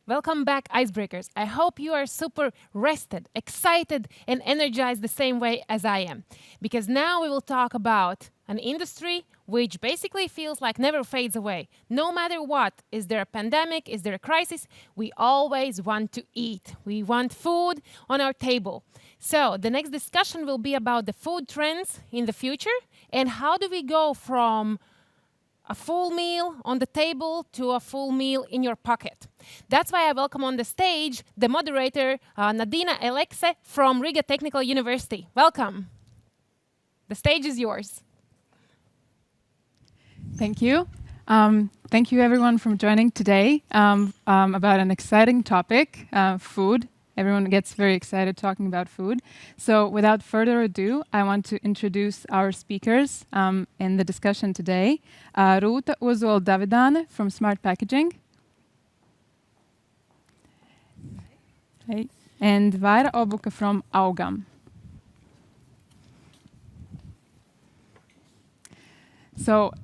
Welcome back, Icebreakers. I hope you are super rested, excited, and energized the same way as I am. Because now we will talk about an industry which basically feels like never fades away. No matter what, is there a pandemic, is there a crisis, we always want to eat. We want food on our table. So the next discussion will be about the food trends in the future and how do we go from a full meal on the table to a full meal in your pocket. That's why I welcome on the stage the moderator, Nadīna Elekse from Riga Technical University. Welcome. The stage is yours. Thank you. Thank you everyone for joining today about an exciting topic, food. Everyone gets very excited talking about food. So without further ado, I want to introduce our speakers in the discussion today. Rūta Ozola-Davidāne from Smart Packaging. Hey. And Vaira Obuka from Augam. So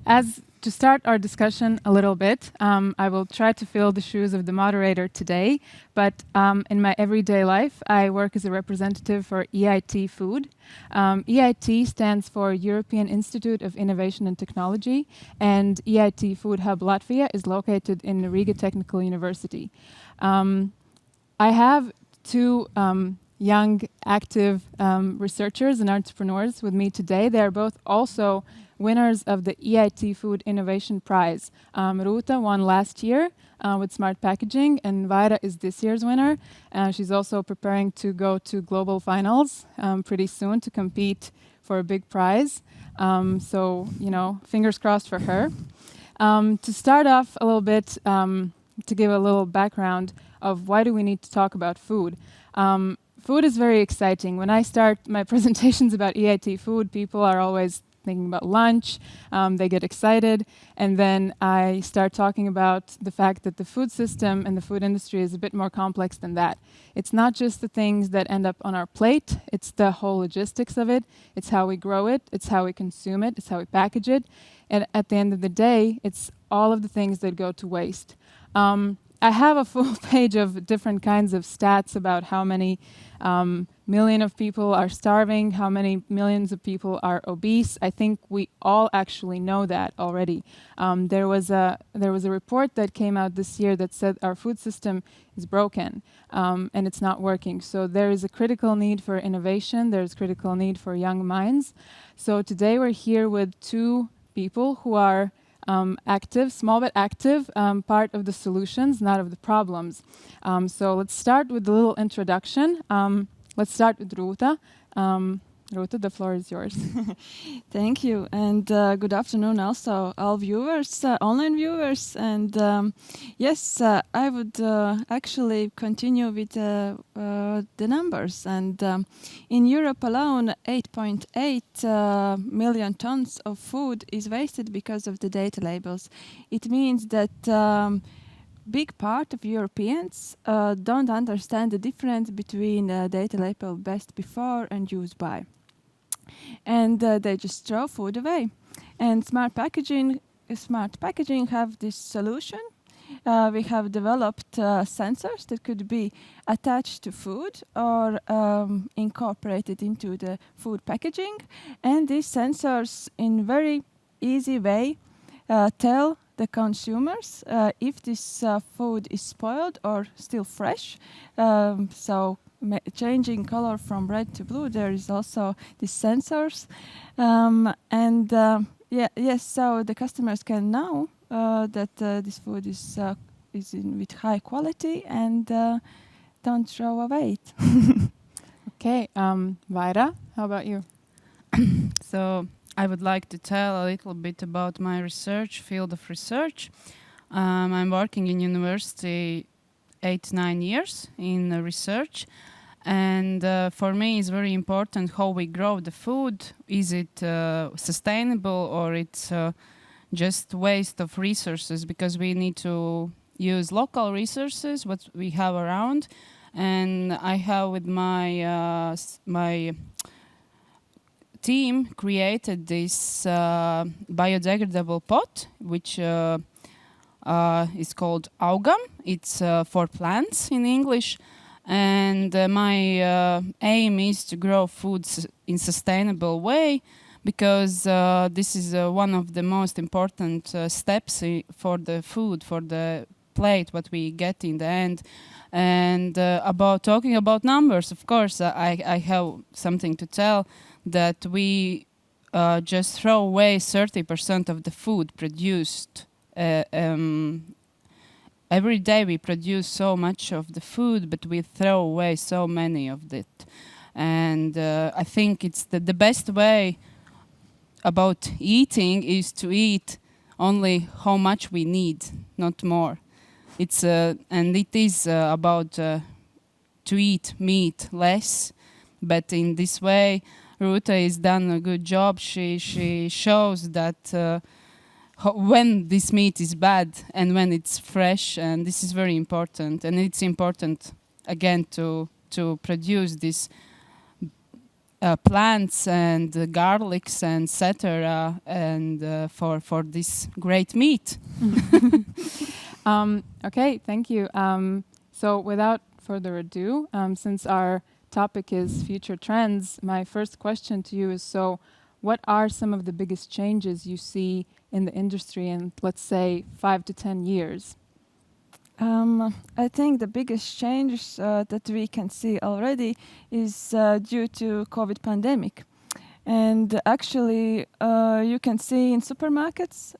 to start our discussion a little bit, I will try to fill the shoes of the moderator today, but in my everyday life, I work as a representative for EIT Food. EIT stands for European Institute of Innovation and Technology, and EIT Food Hub Latvia is located in the Riga Technical University. I have two young, active researchers and entrepreneurs with me today. They are both also winners of the EIT Food Innovation Prize. Rūta won last year with Smart Packaging, and Vaira is this year's winner. She's also preparing to go to global finals pretty soon to compete for a big prize. So, fingers crossed for her. To start off a little bit, to give a little background of why do we need to talk about food. Food is very exciting. When I start my presentations about EIT food, people are always thinking about lunch, they get excited, and then I start talking about the fact that the food system and the food industry is a bit more complex than that. It's not just the things that end up on our plate, it's the whole logistics of it, it's how we grow it, it's how we consume it, it's how we package it, and at the end of the day, it's all of the things that go to waste. I have a full page of different kinds of stats about how many million of people are starving, how many millions of people are obese. I think we all actually know that already. There was a report that came out this year that said our food system is broken and it's not working. So there is a critical need for innovation. There's critical need for young minds. So today we're here with two people who are active, small but active, part of the solutions, not of the problems. So let's start with a little introduction. Let's start with Rūta. Rūta, the floor is yours. Thank you, and good afternoon also all viewers, online viewers. And yes, I would actually continue with the numbers. And in Europe alone, 8.8 million tons of food is wasted because of the data labels. It means that big part of Europeans don't understand the difference between data label best before and used by. And they just throw food away. And Smart Packaging have this solution. We have developed sensors that could be attached to food or incorporated into the food packaging. And these sensors, in very easy way, tell the consumers if this food is spoiled or still fresh. So changing color from red to blue, there is also these sensors. Yes, so the customers can know that this food is with high quality and don't throw away it. Okay, Vaira, how about you? So I would like to tell a little bit about my field of research. I'm working in university 8-9 years in research, and for me it's very important how we grow the food. Is it sustainable or it's just waste of resources, because we need to use local resources what we have around. And I have with my my team created this biodegradable pot, which is called Augam. it's for plants in English. And my aim is to grow foods in sustainable way, because this is one of the most important steps for the food, for the plate, what we get in the end. And about talking about numbers, of course, I have something to tell, that we just throw away 30% of the food produced. Every day we produce so much of the food, but we throw away so many of it. And I think it's the best way about eating is to eat only how much we need, not more. It's and it is about to eat meat less, but in this way, Rūta has done a good job. She shows that when this meat is bad and when it's fresh, and this is very important. And it's important again to produce this plants and garlics and etc. and for this great meat. Okay, thank you. So without further ado, since our topic is future trends, my first question to you is, so what are some of the biggest changes you see in the industry in, let's say, 5 to 10 years? I think the biggest change that we can see already is due to COVID pandemic. And actually, you can see in supermarkets,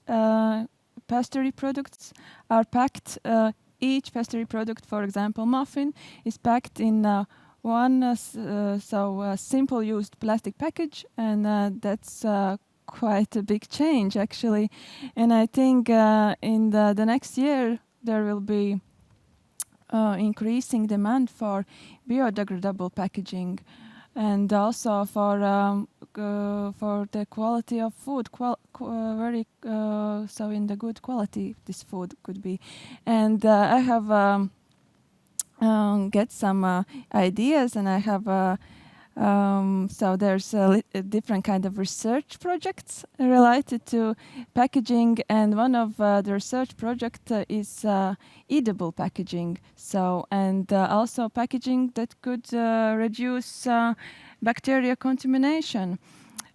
pastry products are packed. Each pastry product, for example, muffin, is packed in one simple used plastic package, and that's quite a big change actually. And I think in the next year there will be increasing demand for biodegradable packaging, and also for the quality of food, so in the good quality this food could be. And I have get some ideas, and I have so there's a different kind of research projects related to packaging, and one of the research project is edible packaging. So and also packaging that could reduce bacteria contamination.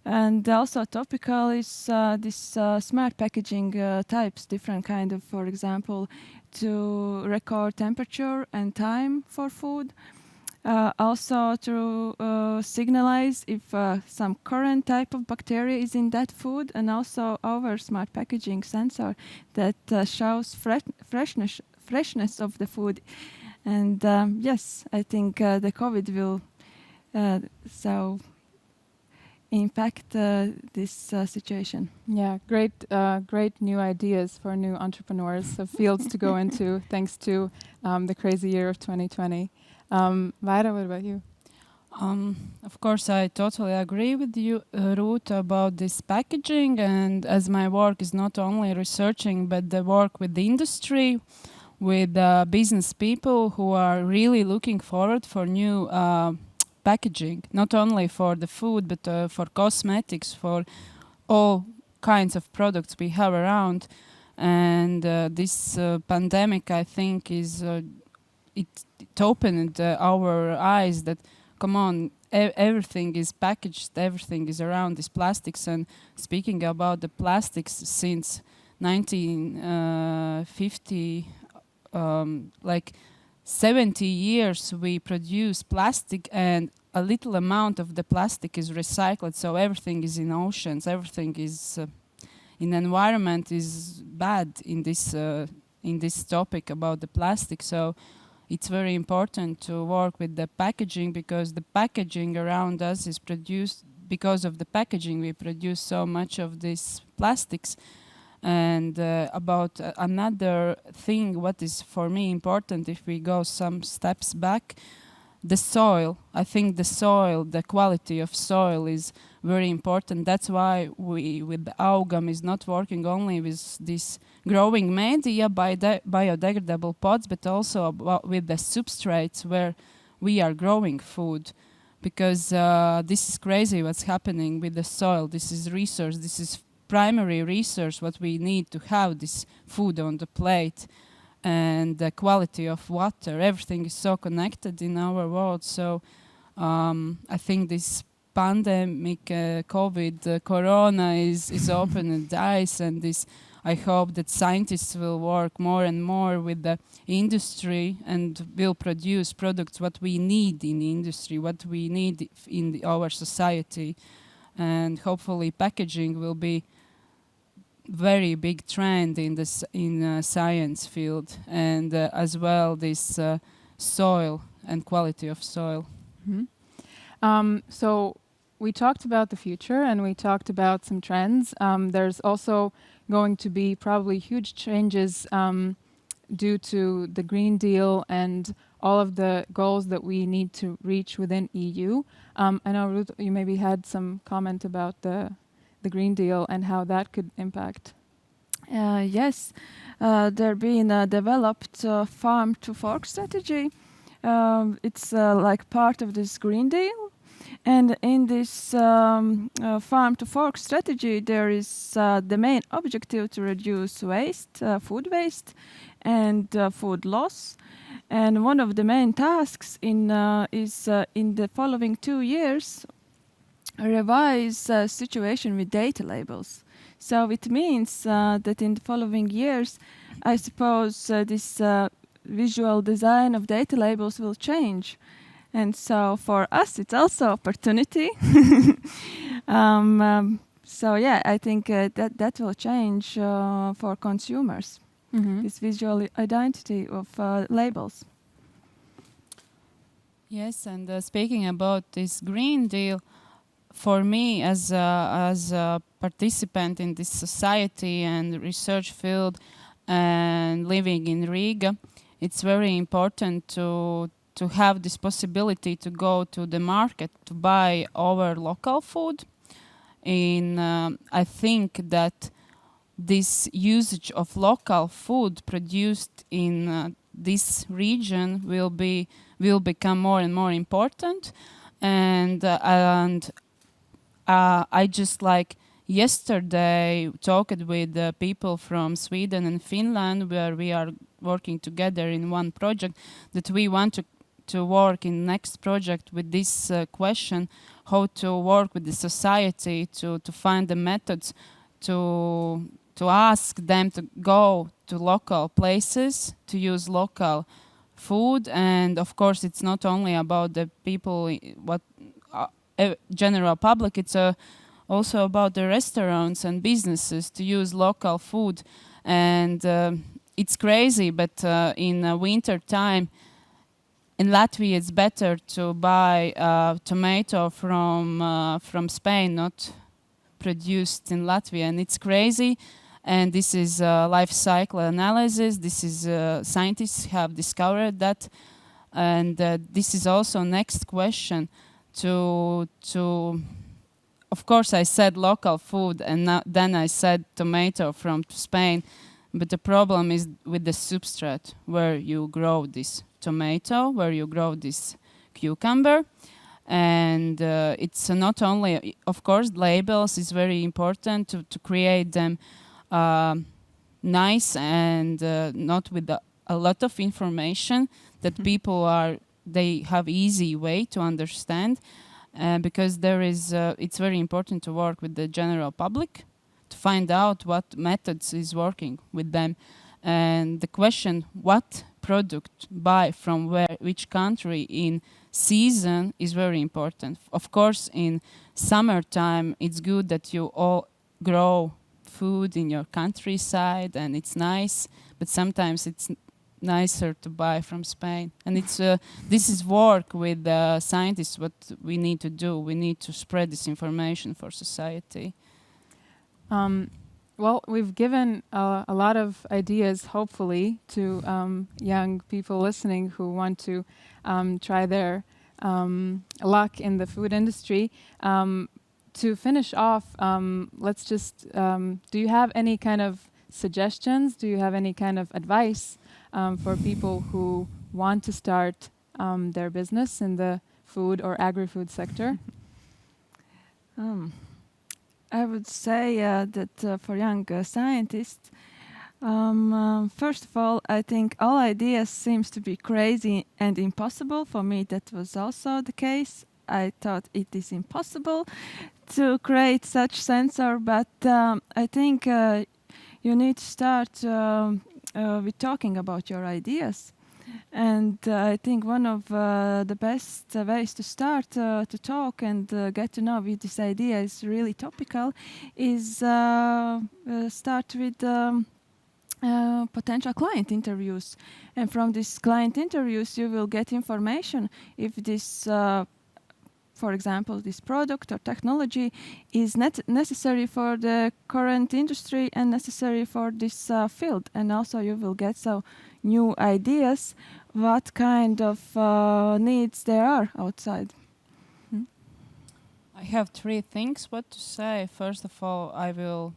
And also topical is this smart packaging types, different kind of, for example, to record temperature and time for food. Also to signalize if some current type of bacteria is in that food, and also our smart packaging sensor that shows freshness of the food. And yes, I think the COVID will so impact this situation. Yeah, great new ideas for new entrepreneurs of fields to go into thanks to the crazy year of 2020. Vaira, what about you? Of course, I totally agree with you, Rūta, about this packaging. And as my work is not only researching, but the work with the industry, with business people who are really looking forward for new packaging, not only for the food, but for cosmetics, for all kinds of products we have around. And this pandemic, I think, is it opened our eyes that, come on, everything is packaged, everything is around these plastics. And speaking about the plastics, since 1950, like 70 years we produce plastic, and a little amount of the plastic is recycled. So everything is in oceans, everything is in the environment is bad in this topic about the plastic. So it's very important to work with the packaging, because the packaging around us is produced, because of the packaging we produce so much of these plastics. And about another thing, what is for me important, if we go some steps back, the soil. I think the soil, the quality of soil is very important. That's why we, with the Augam, is not working only with this growing media by biodegradable pots, but also with the substrates where we are growing food. Because this is crazy what's happening with the soil. This is resource, this is primary resource what we need to have this food on the plate. and the quality of water. Everything is so connected in our world. So I think this pandemic, COVID, Corona is opening the eyes, and this. I hope that scientists will work more and more with the industry and will produce products what we need in the industry, what we need in our society, and hopefully packaging will be very big trend in this science field, and as well this soil and quality of soil. So we talked about the future and we talked about some trends. There's also going to be probably huge changes due to the Green Deal and all of the goals that we need to reach within EU. I know, Ruth, you maybe had some comment about the Green Deal and how that could impact. Yes, there been developed farm to fork strategy. It's like part of this Green Deal. And in this farm to fork strategy, there is the main objective to reduce waste, food waste, and food loss. And one of the main tasks is in the following 2 years, revise situation with data labels. So it means that in the following years, I suppose this visual design of data labels will change. And so for us, it's also opportunity. So yeah, I think that will change for consumers, this visual identity of labels. Yes, and speaking about this Green Deal, for me as a participant in this society and research field and living in Riga, it's very important to have this possibility to go to the market to buy our local food. I think that this usage of local food produced in this region will become more and more important. And I just like yesterday talked with people from Sweden and Finland, where we are working together in one project, that we want to work in next project with this question, how to work with the society to find the methods to ask them to go to local places, to use local food. And of course it's not only about the people, general public, it's also about the restaurants and businesses to use local food. And it's crazy, but in winter time in Latvia it's better to buy tomato from Spain, not produced in Latvia. And it's crazy. And this is life cycle analysis. This is scientists have discovered that. And this is also next question to of course I said local food, and then I said tomato from Spain. But the problem is with the substrate where you grow this tomato, where you grow this cucumber. And it's not only, of course, labels is very important to create them nice and not with a lot of information that they have easy way to understand, because it's very important to work with the general public to find out what methods is working with them. And the question what product buy from which country in season is very important. Of course in summertime it's good that you all grow food in your countryside and it's nice, but sometimes it's nicer to buy from Spain. And it's this is work with scientists. What we need to do, we need to spread this information for society. Well, we've given a lot of ideas, hopefully, to young people listening who want to try their luck in the food industry. To finish off, let's just, do you have any kind of suggestions? Do you have any kind of advice for people who want to start their business in the food or agri-food sector? I would say that for young scientists, First of all, I think all ideas seems to be crazy and impossible. For me, that was also the case. I thought it is impossible to create such sensor, but I think you need to start with talking about your ideas. And I think one of the best ways to start to talk and get to know if this idea is really topical is start with potential client interviews. And from these client interviews, you will get information if this, for example, this product or technology is necessary for the current industry and necessary for this field. And also you will get new ideas what kind of needs there are outside. I have three things what to say. First of all, I will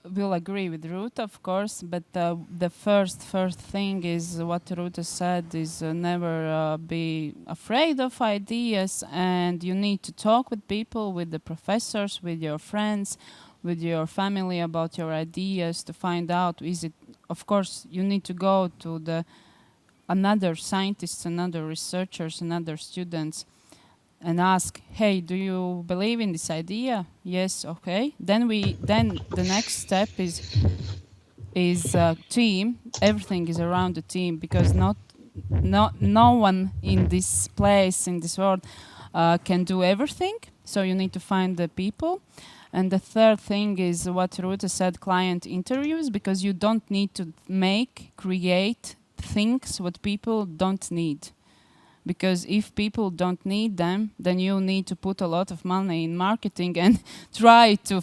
will agree with Rūta, of course, but the first thing is what Rūta said is never be afraid of ideas, and you need to talk with people, with the professors, with your friends, with your family about your ideas to find out is it. Of course, you need to go to the another scientists, another researchers, another students, and ask, hey, do you believe in this idea? Yes, okay. Then the next step is team. Everything is around the team because no one in this place, in this world, can do everything. So you need to find the people. And the third thing is what Rūta said, client interviews, because you don't need to create things what people don't need. Because if people don't need them, then you need to put a lot of money in marketing and try to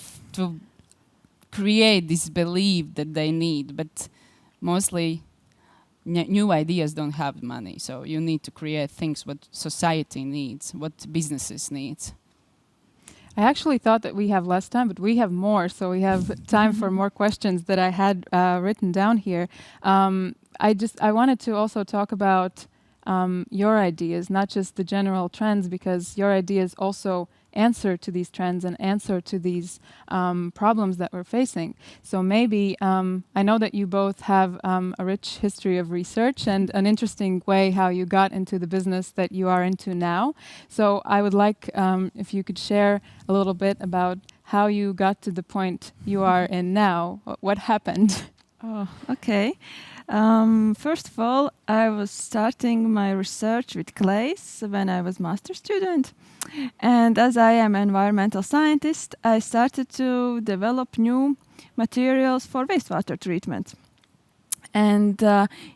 create this belief that they need. But mostly new ideas don't have money. So you need to create things what society needs, what businesses need. I actually thought that we have less time, but we have more, so we have time for more questions that I had written down here. I wanted to also talk about your ideas, not just the general trends, because your ideas also answer to these trends and answer to these problems that we're facing. So maybe, I know that you both have a rich history of research and an interesting way how you got into the business that you are into now. So I would like if you could share a little bit about how you got to the point you are in now. What happened? Oh, okay. First of all, I was starting my research with clays when I was master student. And as I am an environmental scientist, I started to develop new materials for wastewater treatment. And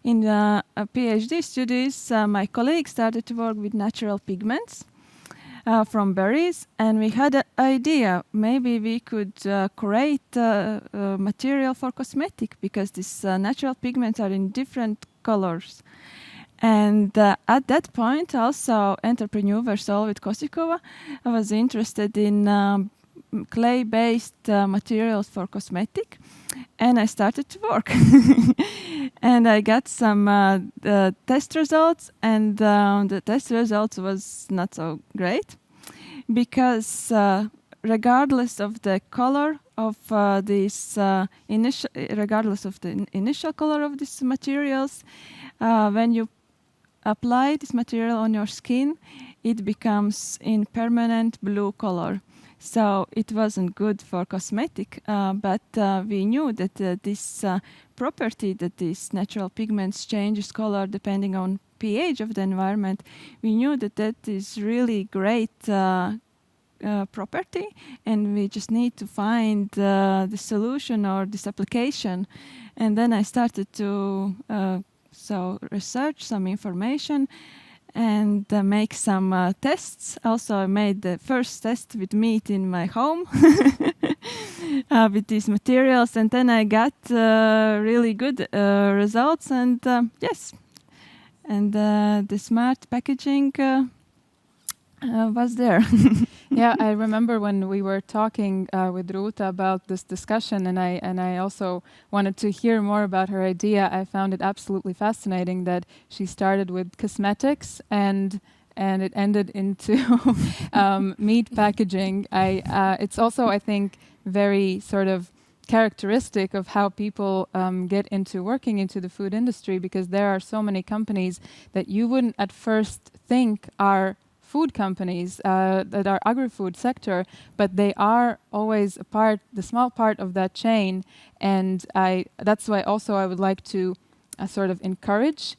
in PhD studies, my colleagues started to work with natural pigments from berries, and we had an idea maybe we could create material for cosmetic because these natural pigments are in different colors. And at that point, also entrepreneur Solvit Kosikova was interested in clay-based materials for cosmetic, and I started to work. And I got some test results, and the test results was not so great because regardless of the color of regardless of the initial color of these materials, when you apply this material on your skin, it becomes in permanent blue color. So it wasn't good for cosmetic, but we knew that this property that these natural pigments changes color depending on pH of the environment, we knew that that is really great property, and we just need to find the solution or this application. And then I started to research some information and make some tests. Also, I made the first test with meat in my home with these materials, and then I got really good results. And yes, and the smart packaging was there. Yeah, I remember when we were talking with Rūta about this discussion, and I also wanted to hear more about her idea. I found it absolutely fascinating that she started with cosmetics and it ended into meat packaging. It's also, I think, very sort of characteristic of how people get into working into the food industry, because there are so many companies that you wouldn't at first think are food companies that are agri-food sector, but they are always a part, the small part of that chain. And that's why also I would like to sort of encourage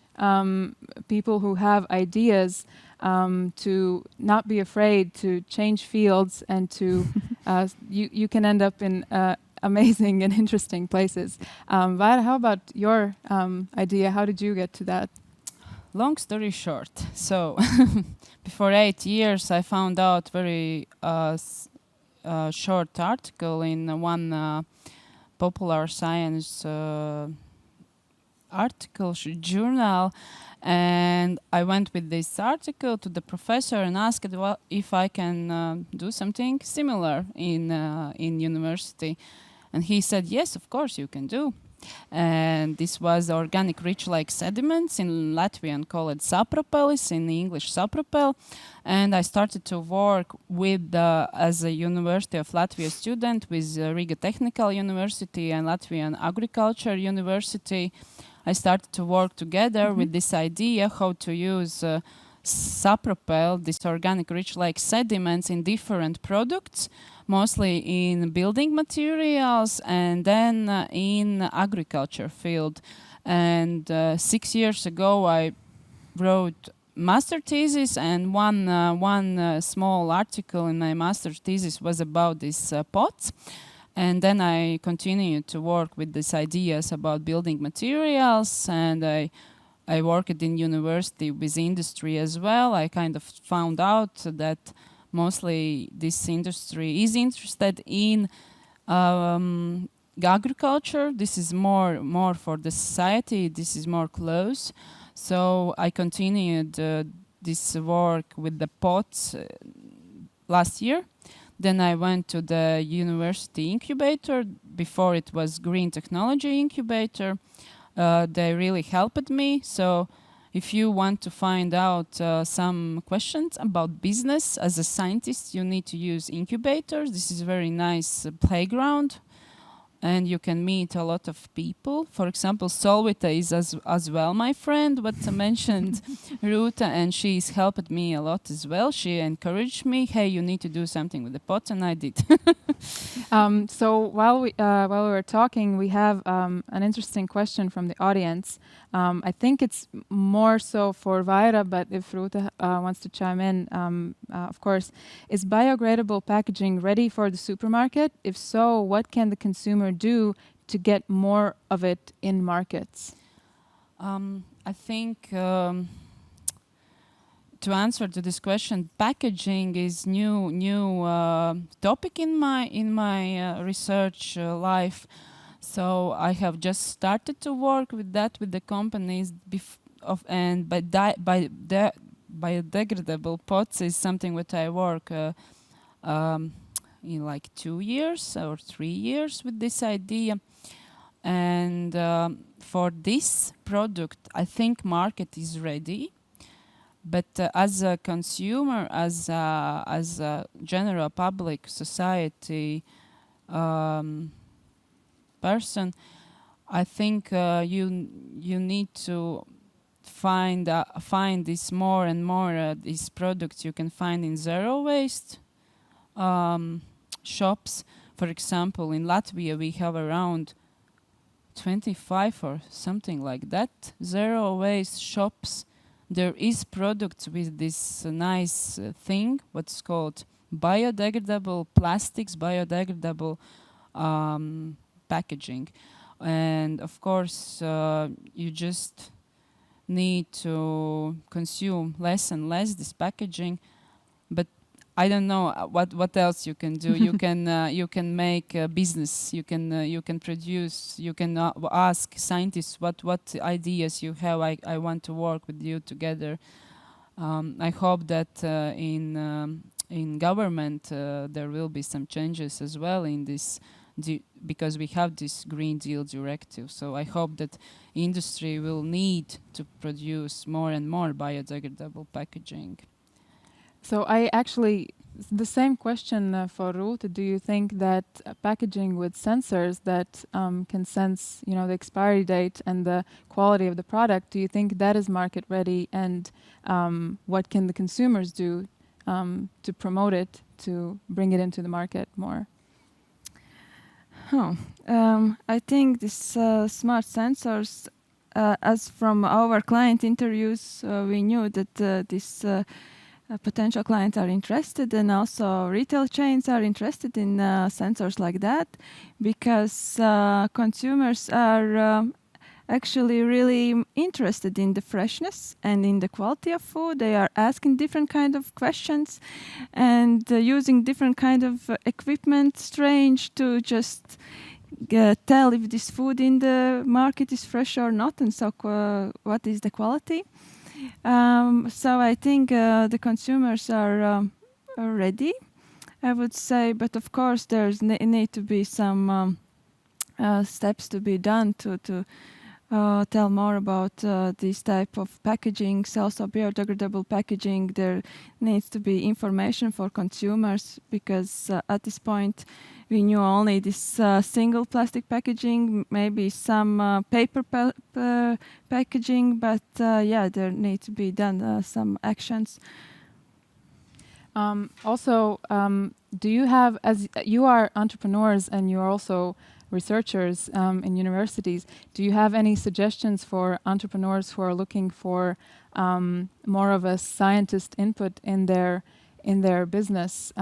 people who have ideas to not be afraid to change fields, and to you can end up in amazing and interesting places. Vaira, how about your idea? How did you get to that? Long story short, so before 8 years, I found out very short article in one popular science journal, and I went with this article to the professor and asked if I can do something similar in university, and he said yes, of course you can do. And this was organic rich-like sediments, in Latvian called sapropelis, in English sapropel. And I started to work with as a University of Latvia student with Riga Technical University and Latvian Agriculture University. I started to work together with this idea how to use sapropel, this organic rich-like sediments, in different products, mostly in building materials and then in agriculture field. And 6 years ago, I wrote master thesis, and one small article in my master thesis was about these pots. And then I continued to work with these ideas about building materials, and I worked in university with industry as well. I kind of found out that mostly this industry is interested in agriculture. This is more for the society. This is more close. So I continued this work with the pots last year. Then I went to the university incubator. Before it was Green Technology Incubator. They really helped me. So if you want to find out some questions about business as a scientist, you need to use incubators. This is a very nice playground, and you can meet a lot of people. For example, Solvita is as well my friend, what I mentioned, Rūta, and she's helped me a lot as well. She encouraged me, hey, you need to do something with the pot, and I did. So while we were talking, we have an interesting question from the audience. I think it's more so for Vaira, but if Rūta wants to chime in, of course. Is biodegradable packaging ready for the supermarket? If so, what can the consumer do to get more of it in markets? I think to answer to this question, packaging is new topic in my research life. So I have just started to work with that with the companies and biodegradable pots is something that I work in like 2 years or 3 years with this idea. And for this product, I think market is ready. But as a consumer, as a general public society person, I think you need to find this more and more these products you can find in zero waste shops. For example, in Latvia we have around 25 or something like that zero waste shops. There is products with this nice thing, what's called biodegradable plastics, biodegradable packaging. And of course, you just need to consume less and less this packaging. But I don't know what else you can do. You can make a business. You can produce. You can ask scientists what ideas you have. I want to work with you together. I hope that in government there will be some changes as well in this, because we have this Green Deal directive. So I hope that industry will need to produce more and more biodegradable packaging. So I actually The same question for Rūta. Do you think that packaging with sensors that can sense, the expiry date and the quality of the product, do you think that is market ready? And what can the consumers do to promote it, to bring it into the market more? I think this smart sensors, as from our client interviews, we knew that this potential clients are interested, and also retail chains are interested in sensors like that, because consumers are actually really interested in the freshness and in the quality of food. They are asking different kind of questions and using different kind of equipment, strange to just tell if this food in the market is fresh or not, and so what is the quality. So I think the consumers are ready, I would say, but of course there's need to be some steps to be done to tell more about this type of packaging. Also biodegradable packaging, there needs to be information for consumers, because at this point we knew only this single plastic packaging, maybe some paper packaging, but there need to be done some actions. Also, do you have, as you are entrepreneurs and you are also researchers in universities, do you have any suggestions for entrepreneurs who are looking for more of a scientist input in their business?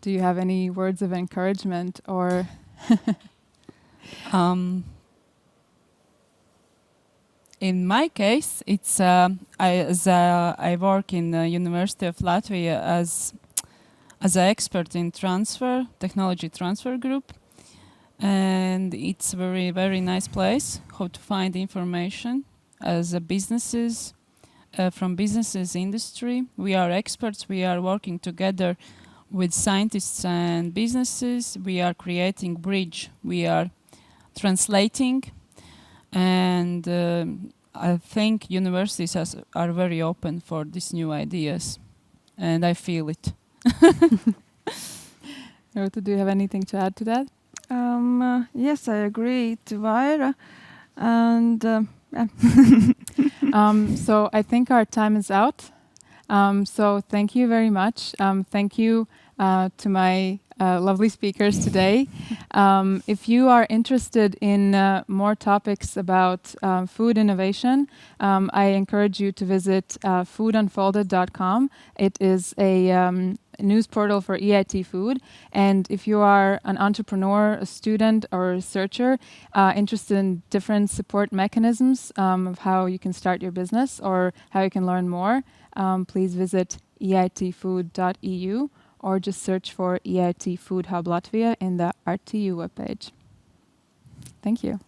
Do you have any words of encouragement or? In my case, it's I work in the University of Latvia as an expert in technology transfer group, and it's a very nice place how to find information as a businesses from businesses industry. We are experts. We are working together with scientists and businesses. We are creating bridge. We are translating. And I think universities are very open for these new ideas, and I feel it. Rūta, do you have anything to add to that? Yes, I agree to Vaira, and So I think our time is out. So thank you very much. Thank you to my lovely speakers today. If you are interested in more topics about food innovation, I encourage you to visit foodunfolded.com. It is a news portal for EIT Food. And if you are an entrepreneur, a student, or a researcher interested in different support mechanisms of how you can start your business or how you can learn more, please visit eitfood.eu or just search for EIT Food Hub Latvia in the RTU webpage. Thank you.